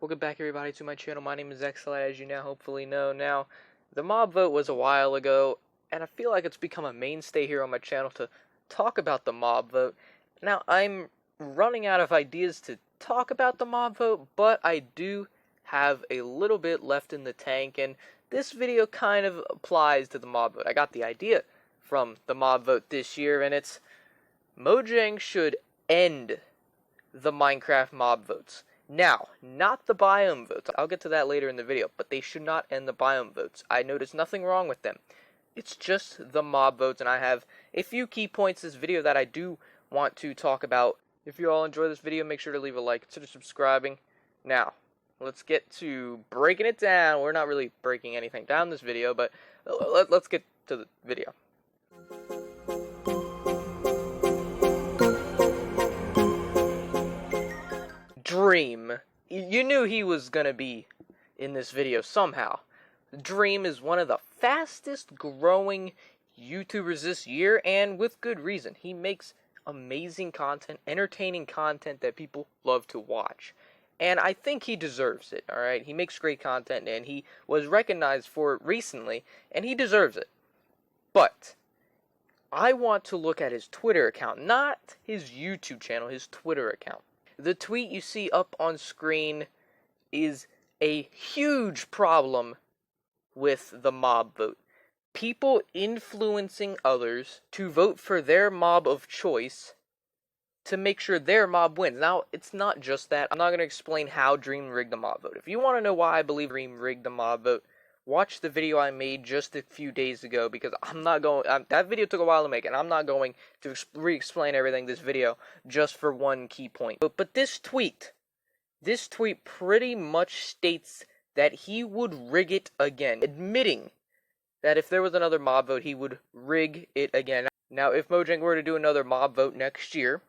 Welcome back everybody to my channel. My name is Xlight, as you now hopefully know. Now, the mob vote was a while ago, and I feel like it's become a mainstay here on my channel to talk about the mob vote. Now, I'm running out of ideas to talk about the mob vote, but I do have a little bit left in the tank, and this video kind of applies to the mob vote. I got the idea from the mob vote this year, and it's Mojang should end the Minecraft mob votes. Now, not the biome votes. I'll get to that later in the video, but they should not end the biome votes. I noticed nothing wrong with them. It's just the mob votes, and I have a few key points in this video that I do want to talk about. If you all enjoy this video, make sure to leave a like, consider subscribing. Now, let's get to breaking it down. We're not really breaking anything down in this video, but let's get to the video. Dream. You knew he was gonna be in this video somehow. Dream is one of the fastest growing YouTubers this year, and with good reason. He makes amazing content, entertaining content that people love to watch. And I think he deserves it, alright? He makes great content, and he was recognized for it recently, and he deserves it. But I want to look at his Twitter account, not his YouTube channel, his Twitter account. The tweet you see up on screen is a huge problem with the mob vote. People influencing others to vote for their mob of choice to make sure their mob wins. Now, it's not just that. I'm not going to explain how Dream rigged the mob vote. If you want to know why I believe Dream rigged the mob vote, watch the video I made just a few days ago, because I'm not going, that video took a while to make, and I'm not going to re-explain everything this video just for one key point. But this tweet pretty much states that he would rig it again, admitting that if there was another mob vote, he would rig it again. Now, if Mojang were to do another mob vote next year,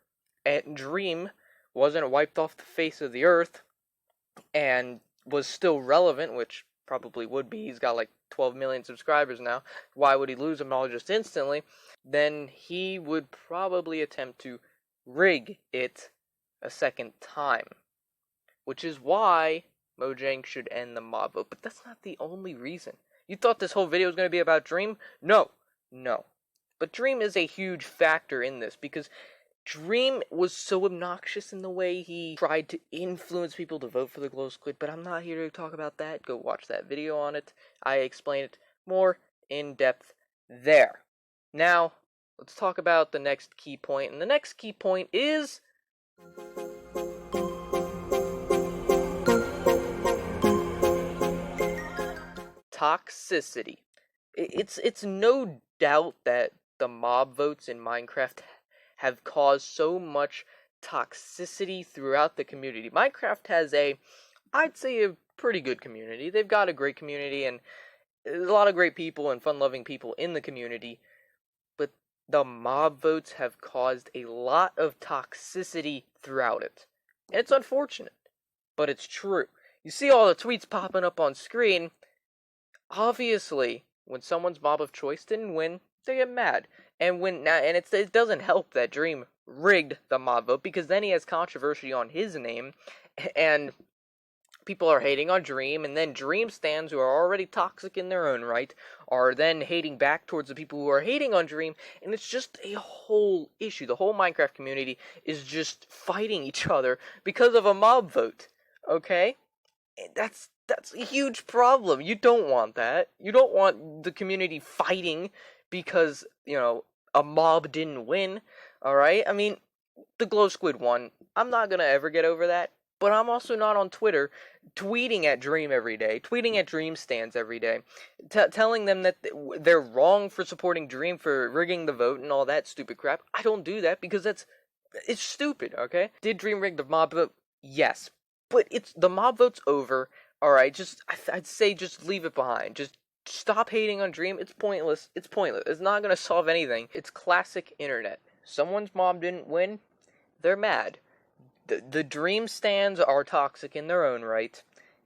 and Dream wasn't wiped off the face of the earth, and was still relevant, which probably would be, he's got like 12 million subscribers now, why would he lose them all just instantly? Then he would probably attempt to rig it a second time, which is why Mojang should end the mob vote. But that's not the only reason. You thought this whole video was going to be about Dream? No. But Dream is a huge factor in this, because Dream was so obnoxious in the way he tried to influence people to vote for the glow squid, but I'm not here to talk about that. Go watch that video on it. I explain it more in depth there. Now, let's talk about the next key point, and the next key point is toxicity. It's no doubt that the mob votes in Minecraft have caused so much toxicity throughout the community. Minecraft has I'd say a pretty good community. They've got a great community, and a lot of great people and fun-loving people in the community, but the mob votes have caused a lot of toxicity throughout it. And it's unfortunate, but it's true. You see all the tweets popping up on screen. Obviously, when someone's mob of choice didn't win, they get mad. And it doesn't help that Dream rigged the mob vote, because then he has controversy on his name, and people are hating on Dream, and then Dream stans, who are already toxic in their own right, are then hating back towards the people who are hating on Dream, and it's just a whole issue. The whole Minecraft community is just fighting each other because of a mob vote, okay? That's a huge problem. You don't want that. You don't want the community fighting because, you know, a mob didn't win, alright? I mean, the glow squid won. I'm not gonna ever get over that, but I'm also not on Twitter tweeting at Dream every day, tweeting at Dream stands every day, telling them that they're wrong for supporting Dream, for rigging the vote and all that stupid crap. I don't do that because it's stupid, okay? Did Dream rig the mob vote? Yes. But the mob vote's over, alright? I'd say just leave it behind. Just stop hating on Dream. It's pointless. It's not going to solve anything. It's classic internet. Someone's mob didn't win, they're mad. The Dream stands are toxic in their own right.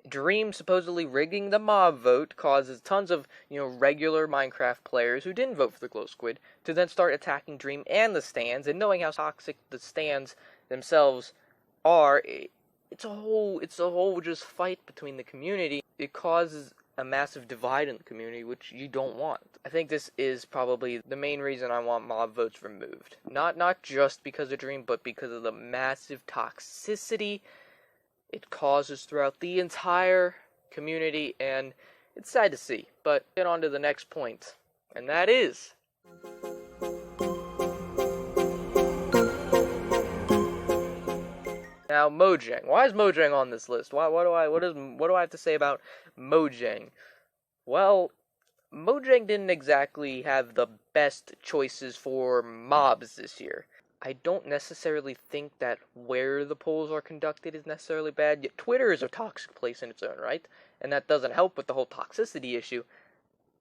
Dream supposedly rigging the mob vote causes tons of, regular Minecraft players who didn't vote for the glow squid to then start attacking Dream and the stands, and knowing how toxic the stands themselves are, it's a whole just fight between the community. It causes a massive divide in the community, which you don't want. I think this is probably the main reason I want mob votes removed. Not just because of Dream, but because of the massive toxicity it causes throughout the entire community, and it's sad to see. But get on to the next point, and that is now Mojang. Why is Mojang on this list? What do I have to say about Mojang? Well, Mojang didn't exactly have the best choices for mobs this year. I don't necessarily think that where the polls are conducted is necessarily bad. Yet Twitter is a toxic place in its own right, and that doesn't help with the whole toxicity issue.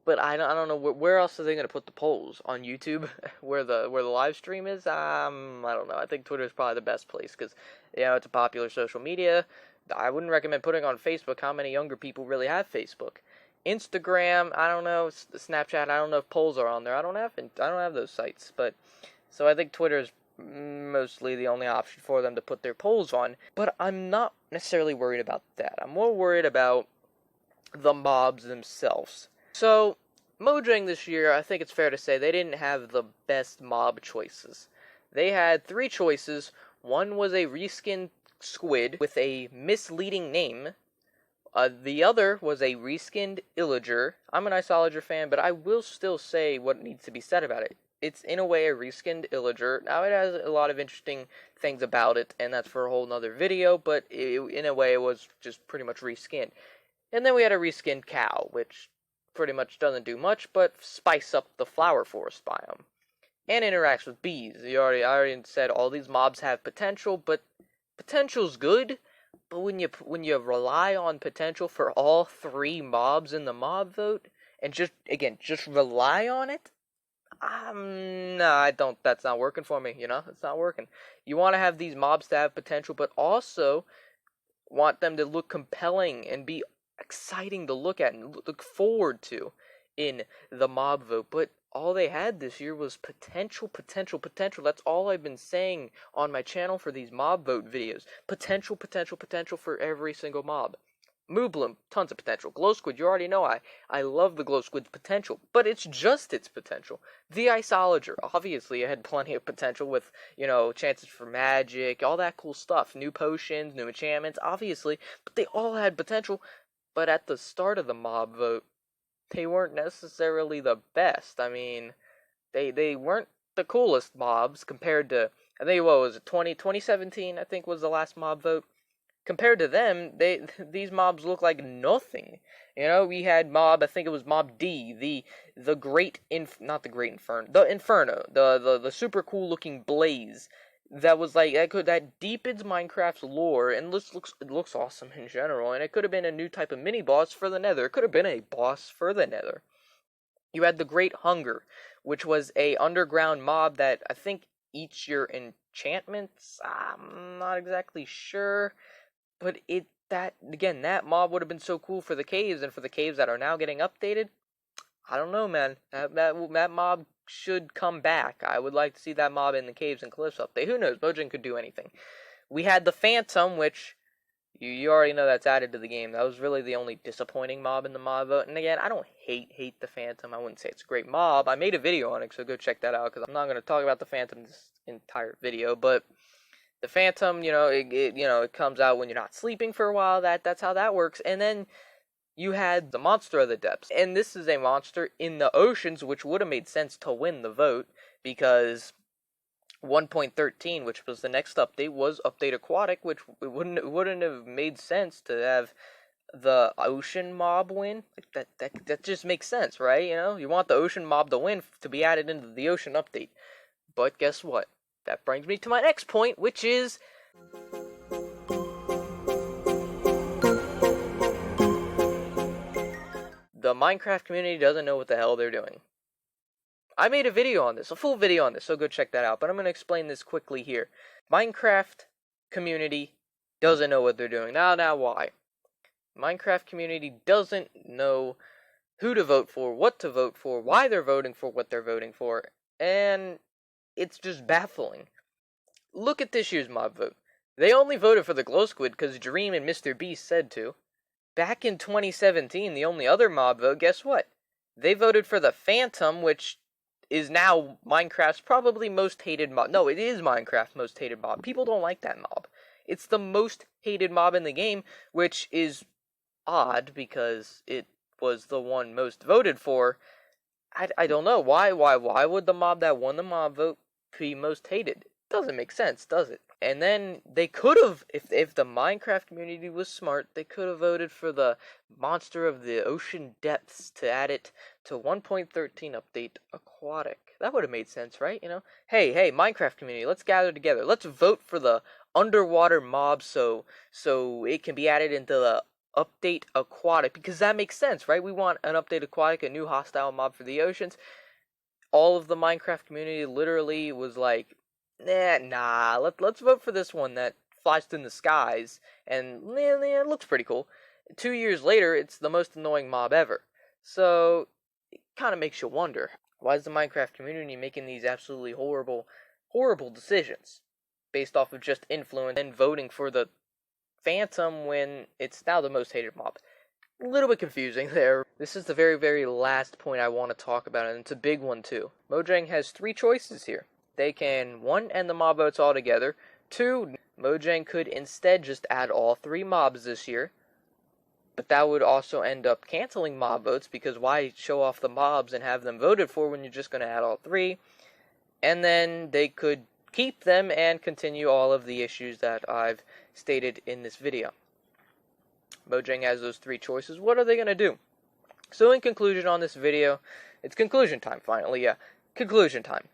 But I don't know where else are they going to put the polls on YouTube, where the live stream is. I don't know. I think Twitter is probably the best place because it's a popular social media. I wouldn't recommend putting on Facebook. How many younger people really have Facebook? Instagram, I don't know. Snapchat, I don't know if polls are on there. I don't have those sites. But so I think Twitter is mostly the only option for them to put their polls on. But I'm not necessarily worried about that. I'm more worried about the mobs themselves. So, Mojang this year, I think it's fair to say they didn't have the best mob choices. They had 3 choices. One was a reskinned squid with a misleading name. The other was a reskinned Illager. I'm an Iceologer fan, but I will still say what needs to be said about it. It's in a way a reskinned Illager. Now it has a lot of interesting things about it, and that's for a whole nother video, but in a way it was just pretty much reskinned. And then we had a reskinned cow, which pretty much doesn't do much, but spice up the flower forest biome. And interacts with bees. I already said all these mobs have potential, but potential's good. But when you rely on potential for all 3 mobs in the mob vote, and just rely on it, no, I don't. That's not working for me. It's not working. You want to have these mobs to have potential, but also want them to look compelling and be exciting to look at and look forward to in the mob vote. But all they had this year was potential. That's all I've been saying on my channel for these mob vote videos. Potential for every single mob. Moobloom, tons of potential. Glow Squid, you already know I love the Glow Squid's potential, but it's just its potential. The Iceologer, obviously it had plenty of potential with, chances for magic, all that cool stuff. New potions, new enchantments, obviously, but they all had potential. But at the start of the mob vote, they weren't necessarily the best. I mean, they weren't the coolest mobs compared to, I think, what was it, 2017, I think, was the last mob vote. Compared to them, these mobs look like nothing. We had mob, I think it was mob D, the Great not the Great Inferno, the Inferno, the super cool looking blaze. That was like that deepens Minecraft's lore, and it looks awesome in general. And it could have been a new type of mini boss for the Nether. It could have been a boss for the Nether. You had the Great Hunger, which was a underground mob that I think eats your enchantments. I'm not exactly sure, but that mob would have been so cool for the caves, and for the caves that are now getting updated. I don't know, man. That mob should come back. I would like to see that mob in the caves and cliffs update. Who knows? Mojang could do anything. We had the Phantom, which you already know that's added to the game. That was really the only disappointing mob in the mob vote. And again, I don't hate the Phantom. I wouldn't say it's a great mob. I made a video on it, so go check that out, because I'm not going to talk about the Phantom this entire video. But the Phantom, it comes out when you're not sleeping for a while. That's how that works. And then you had the Monster of the Depths, and this is a monster in the oceans, which would have made sense to win the vote, because 1.13, which was the next update, was Update Aquatic, which wouldn't have made sense to have the ocean mob win. That just makes sense, right? You want the ocean mob to win to be added into the ocean update. But guess what? That brings me to my next point, which is the Minecraft community doesn't know what the hell they're doing. I made a video on this, a full video on this, so go check that out. But I'm going to explain this quickly here. Minecraft community doesn't know what they're doing. Now why? Minecraft community doesn't know who to vote for, what to vote for, why they're voting for what they're voting for, and it's just baffling. Look at this year's mob vote. They only voted for the Glow Squid because Dream and Mr. Beast said to. Back in 2017, the only other mob vote, guess what? They voted for the Phantom, which is now Minecraft's probably most hated mob. No, it is Minecraft's most hated mob. People don't like that mob. It's the most hated mob in the game, which is odd because it was the one most voted for. I don't know. Why would the mob that won the mob vote be most hated? Doesn't make sense, does it? And then they could have, if the Minecraft community was smart, they could have voted for the Monster of the Ocean Depths to add it to 1.13 update Aquatic. That would have made sense, right? You know, hey, Minecraft community, let's gather together. Let's vote for the underwater mob so it can be added into the update Aquatic, because that makes sense, right? We want an update Aquatic, a new hostile mob for the oceans. All of the Minecraft community literally was like, nah, let's vote for this one that flies through the skies, and it looks pretty cool. 2 years later, it's the most annoying mob ever. So, it kind of makes you wonder, why is the Minecraft community making these absolutely horrible decisions based off of just influence and voting for the Phantom when it's now the most hated mob? A little bit confusing there. This is the very, very last point I want to talk about, and it's a big one too. Mojang has 3 choices here. They can, 1, end the mob votes altogether. 2, Mojang could instead just add all 3 mobs this year. But that would also end up canceling mob votes, because why show off the mobs and have them voted for when you're just going to add all 3? And then they could keep them and continue all of the issues that I've stated in this video. Mojang has those 3 choices. What are they going to do? So in conclusion on this video, it's conclusion time finally, yeah. Conclusion time.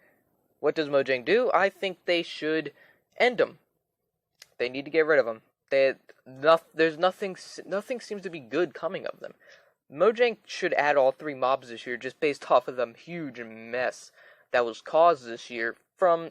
What does Mojang do? I think they should end them. They need to get rid of them. There's nothing seems to be good coming of them. Mojang should add all 3 mobs this year just based off of the huge mess that was caused this year from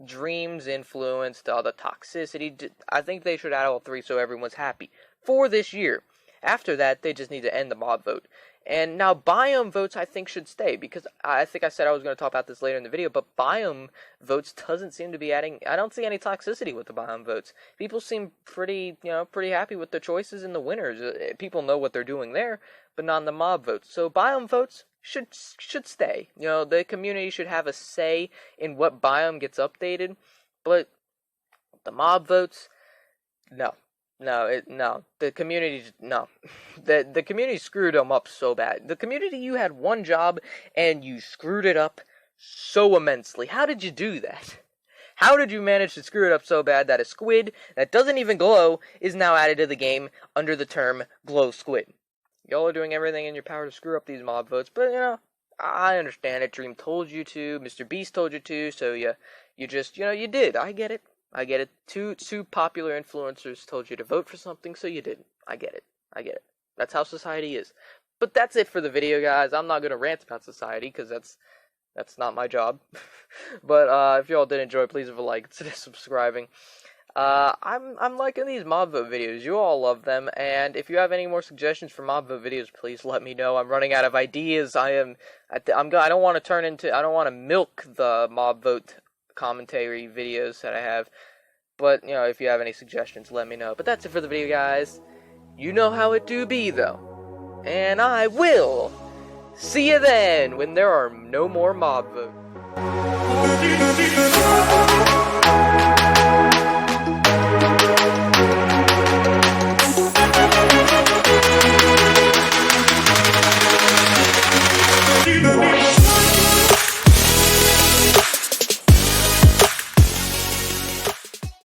Dream's influence to all the toxicity. I think they should add all 3 so everyone's happy for this year. After that, they just need to end the mob vote. And now biome votes I think should stay, because I think I said I was going to talk about this later in the video, but biome votes doesn't seem to be adding, I don't see any toxicity with the biome votes. People seem pretty happy with the choices and the winners. People know what they're doing there, but not in the mob votes. So biome votes should stay. You know, the community should have a say in what biome gets updated, but the mob votes, no. The community, no. The community screwed them up so bad. The community, you had one job, and you screwed it up so immensely. How did you do that? How did you manage to screw it up so bad that a squid that doesn't even glow is now added to the game under the term Glow Squid? Y'all are doing everything in your power to screw up these mob votes, but, you know, I understand it. Dream told you to, Mr. Beast told you to, so you just, you did. I get it. Two popular influencers told you to vote for something, so you didn't. I get it. That's how society is. But that's it for the video, guys. I'm not going to rant about society, because that's not my job. But if y'all did enjoy, please leave a like, consider subscribing. I'm liking these mob vote videos. You all love them, and if you have any more suggestions for mob vote videos, please let me know. I'm running out of ideas. I don't want to milk the mob vote commentary videos that I have, but if you have any suggestions, let me know. But that's it for the video, guys. You know how it do be, though, and I will see you then when there are no more mob votes.